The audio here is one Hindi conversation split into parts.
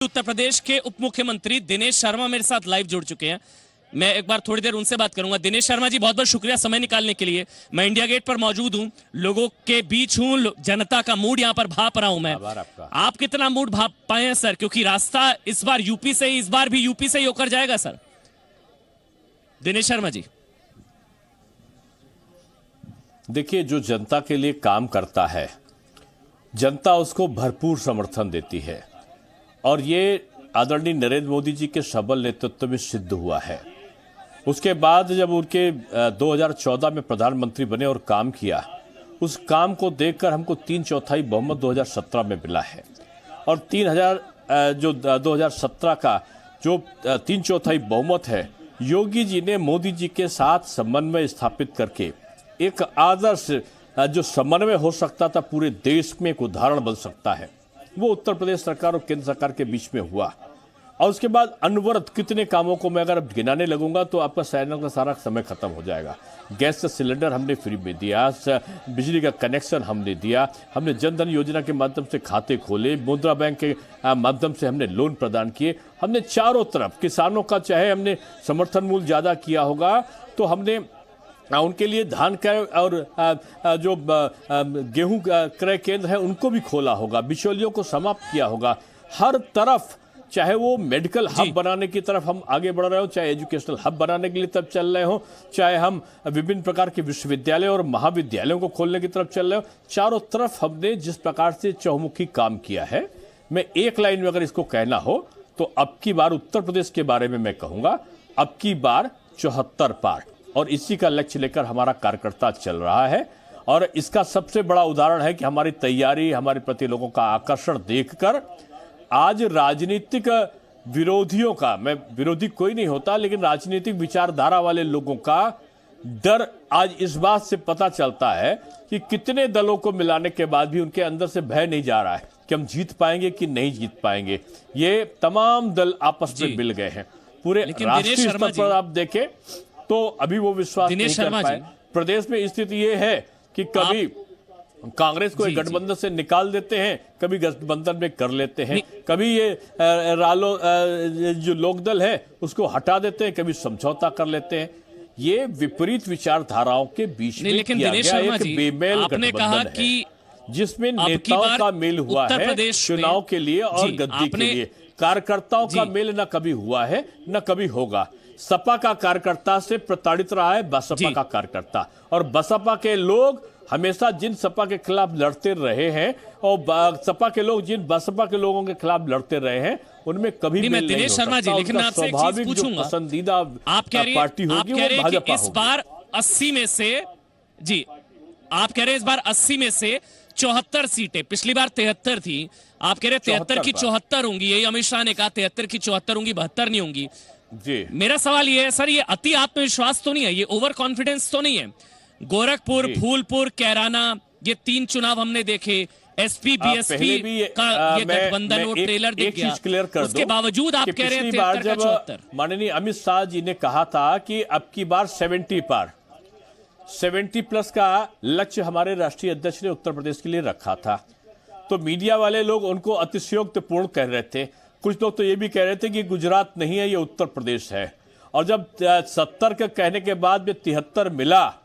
उत्तर प्रदेश के उप मुख्यमंत्री दिनेश शर्मा मेरे साथ लाइव जुड़ चुके हैं। मैं एक बार थोड़ी देर उनसे बात करूंगा। दिनेश शर्मा जी, बहुत बहुत शुक्रिया समय निकालने के लिए। मैं इंडिया गेट पर मौजूद हूं, लोगों के बीच हूं, जनता का मूड यहां पर भाप रहा हूं मैं। आप कितना मूड भाप पाए हैं सर? क्योंकि रास्ता इस बार यूपी से ही, इस बार भी यूपी से ही होकर जाएगा सर। दिनेश शर्मा जी, देखिए, जो जनता के लिए काम करता है, जनता उसको भरपूर समर्थन देती है और ये आदरणीय नरेंद्र मोदी जी के सबल नेतृत्व में सिद्ध हुआ है। उसके बाद जब उनके 2014 में प्रधानमंत्री बने और काम किया, उस काम को देखकर हमको 3/4 बहुमत 2017 में मिला है और 2017 का जो 3/4 बहुमत है, योगी जी ने मोदी जी के साथ समन्वय स्थापित करके एक आदर्श जो समन्वय हो सकता था पूरे देश में, एक उदाहरण बन सकता है, वो उत्तर प्रदेश सरकार और केंद्र सरकार के बीच में हुआ। और उसके बाद अनवरत कितने कामों को मैं अगर गिनाने लगूंगा तो आपका चैनल का सारा समय खत्म हो जाएगा। गैस का सिलेंडर हमने फ्री में दिया, बिजली का कनेक्शन हमने दिया, हमने जनधन योजना के माध्यम से खाते खोले, मुद्रा बैंक के माध्यम से हमने लोन प्रदान किए, हमने चारों तरफ किसानों का, चाहे हमने समर्थन मूल्य ज़्यादा किया होगा तो हमने उनके लिए धान क्रय और जो गेहूं क्रय केंद्र है उनको भी खोला होगा, बिचौलियों को समाप्त किया होगा। हर तरफ, चाहे वो मेडिकल हब बनाने की तरफ हम आगे बढ़ रहे हो, चाहे एजुकेशनल हब बनाने के लिए तरफ चल रहे हो, चाहे हम विभिन्न प्रकार के विश्वविद्यालय और महाविद्यालयों को खोलने की तरफ चल रहे हो, चारों तरफ हमने जिस प्रकार से चहुमुखी काम किया है, मैं एक लाइन में अगर इसको कहना हो तो अब की बार उत्तर प्रदेश के बारे में मैं कहूँगा, अब की बार 74 पार, और इसी का लक्ष्य लेकर हमारा कार्यकर्ता चल रहा है। और इसका सबसे बड़ा उदाहरण है कि हमारी तैयारी, हमारे प्रति लोगों का आकर्षण देखकर आज राजनीतिक विरोधियों का, मैं विरोधी कोई नहीं होता, लेकिन राजनीतिक विचारधारा वाले लोगों का डर आज इस बात से पता चलता है कि कितने दलों को मिलाने के बाद भी उनके अंदर से भय नहीं जा रहा है कि हम जीत पाएंगे कि नहीं जीत पाएंगे। ये तमाम दल आपस में मिल गए हैं। पूरे राष्ट्रीय स्तर पर आप देखें तो अभी वो विश्वास नहीं कर पाए। प्रदेश में स्थिति ये है कि कभी कांग्रेस को गठबंधन से निकाल देते हैं, कभी गठबंधन में कर लेते हैं, कभी ये रालो जो लोकदल है उसको हटा देते हैं, कभी समझौता कर लेते हैं। ये विपरीत विचारधाराओं के बीच में किया गया एक बेमेल गठबंधन है, जिसमें नेताओं का मेल हुआ है चुनाव के लिए और गद्दी के लिए। कार्यकर्ताओं का मेल न कभी हुआ है न कभी होगा। सपा का कार्यकर्ता से प्रताड़ित रहा है बसपा का कार्यकर्ता, और बसपा के लोग हमेशा जिन सपा के खिलाफ लड़ते रहे हैं और सपा के लोग जिन बसपा के लोगों के खिलाफ लड़ते रहे हैं, उनमें कभी भी नहीं हो सकता। लेकिन आपसे एक चीज पूछूंगा, पसंदीदा आप कह रहे पार्टी होगी वो भाजपा इस बार 80 में से, जी आप कह रहे हैं इस बार 80 में से 74 सीटें, पिछली बार 73 थी, आप कह रहे 73 की 74 होंगी। यही अमित शाह ने कहा 73 की 74 होंगी, 72 नहीं होंगी। जी मेरा सवाल ये है सर, ये अति आत्मविश्वास तो नहीं है, ये ओवर कॉन्फिडेंस तो नहीं है? गोरखपुर, फूलपुर, कैराना, ये 3 चुनाव हमने देखे, एसपी बीएसपी का ये गठबंधन वो ट्रेलर दिख गया, क्लियर कर उसके बावजूद आप कह रहे हैं 73 का 74। माननीय अमित शाह जी ने कहा था कि अब की बार 70 पार, 70 प्लस का लक्ष्य हमारे राष्ट्रीय अध्यक्ष ने उत्तर प्रदेश के लिए रखा था। तो मीडिया वाले लोग उनको अतिशयोक्तिपूर्ण कह रहे थे, कुछ लोग तो ये भी कह रहे थे कि गुजरात नहीं है, ये उत्तर प्रदेश है। और जब 70 के कहने के बाद में 73 मिला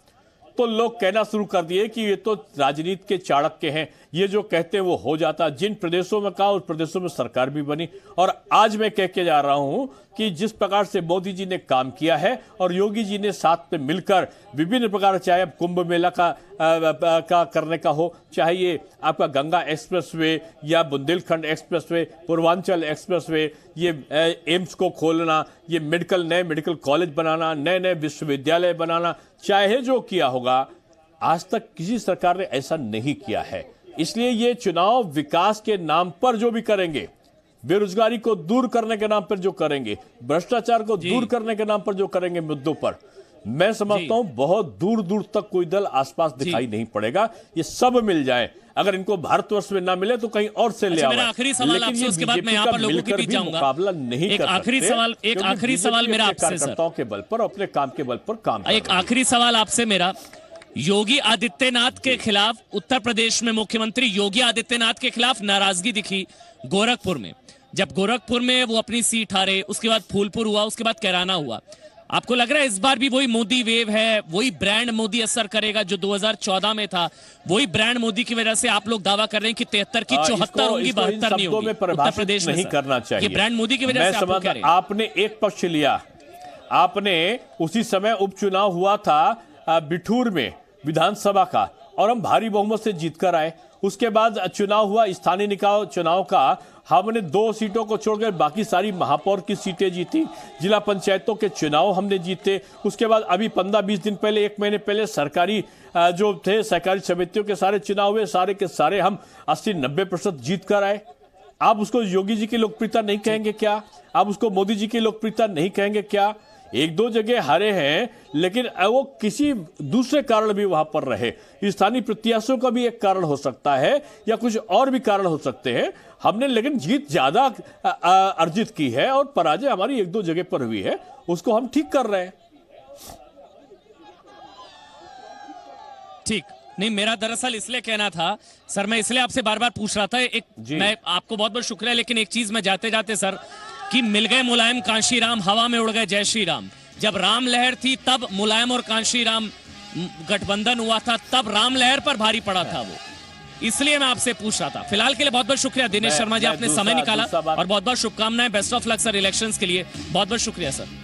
तो लोग कहना शुरू कर दिए कि ये तो राजनीति के चाणक्य हैं, ये जो कहते हैं वो हो जाता। जिन प्रदेशों में कहा उस प्रदेशों में सरकार भी बनी। और आज मैं कह के जा रहा हूं कि जिस प्रकार से मोदी जी ने काम किया है और योगी जी ने साथ में मिलकर विभिन्न प्रकार, चाहे अब कुंभ मेला का करने का हो, चाहे ये आपका गंगा एक्सप्रेसवे या बुंदेलखंड एक्सप्रेसवे, पूर्वांचल एक्सप्रेसवे, ये एम्स को खोलना, ये नए मेडिकल कॉलेज बनाना, नए विश्वविद्यालय बनाना, चाहे जो किया होगा, आज तक किसी सरकार ने ऐसा नहीं किया है। इसलिए ये चुनाव विकास के नाम पर जो भी करेंगे, बेरोजगारी को दूर करने के नाम पर जो करेंगे, भ्रष्टाचार को दूर करने के नाम पर जो करेंगे मुद्दों पर, मैं समझता हूं बहुत दूर दूर तक कोई दल आसपास दिखाई नहीं पड़ेगा। ये सब मिल जाए, अगर इनको भारतवर्ष में ना मिले तो कहीं और से ले आए। आखिरी सवाल आपसे, उसके बाद मैं यहाँ पर लोगों के बीच जाऊंगा। मुकाबला नहीं कर सकते। एक आखिरी सवाल मेरा आपसे सर, के बल पर, अपने काम के बल पर काम। एक आखिरी सवाल आपसे मेरा, योगी आदित्यनाथ के खिलाफ उत्तर प्रदेश में मुख्यमंत्री योगी आदित्यनाथ के खिलाफ नाराजगी दिखी गोरखपुर में। जब गोरखपुर में वो अपनी सीट हारे, उसके बाद फूलपुर हुआ, उसके बाद कैराना हुआ। आपको लग रहा है इस बार भी वही मोदी वेव है, वही ब्रांड मोदी असर करेगा जो 2014 में था? वही ब्रांड मोदी की वजह से आप लोग दावा कर रहे हैं कि 73 की 74 होंगी, 72 नहीं होगी उत्तर प्रदेश में। नहीं करना चाहिए, ये ब्रांड मोदी की वजह से आप लोग कह रहे हैं। आपने एक पक्ष लिया, आपने उसी समय उपचुनाव हुआ था बिठूर में विधानसभा का, और हम भारी बहुमत से जीतकर आए। उसके बाद चुनाव हुआ स्थानीय निकाय चुनाव का, हमने 2 सीटों को छोड़कर बाकी सारी महापौर की सीटें जीती, जिला पंचायतों के चुनाव हमने जीते। उसके बाद अभी 15-20 दिन पहले, 1 महीने पहले सरकारी जो थे सहकारी समितियों के सारे चुनाव हुए, सारे के सारे हम 80-90% जीत कर आए। आप उसको योगी जी की लोकप्रियता नहीं कहेंगे क्या? आप उसको मोदी जी की लोकप्रियता नहीं कहेंगे क्या? 1-2 जगह हारे हैं, लेकिन वो किसी दूसरे कारण भी वहां पर रहे। स्थानीय प्रत्याशियों का भी एक कारण हो सकता है, या कुछ और भी कारण हो सकते हैं। हमने लेकिन जीत ज्यादा अर्जित की है, और पराजय हमारी 1-2 जगह पर हुई है, उसको हम ठीक कर रहे हैं। ठीक नहीं, मेरा दरअसल इसलिए कहना था सर, मैं इसलिए आपसे बार बार पूछ रहा था। मैं आपको बहुत बहुत शुक्रिया, लेकिन एक चीज मैं जाते जाते सर, कि मिल गए मुलायम कांशीराम, हवा में उड़ गए जय श्री राम। जब राम लहर थी तब मुलायम और कांशीराम गठबंधन हुआ था, तब राम लहर पर भारी पड़ा था वो, इसलिए मैं आपसे पूछ रहा था। फिलहाल के लिए बहुत बहुत शुक्रिया दिनेश शर्मा जी, आपने समय निकाला, और बहुत बहुत शुभकामनाएं, best of luck sir elections के लिए। बहुत बहुत शुक्रिया सर।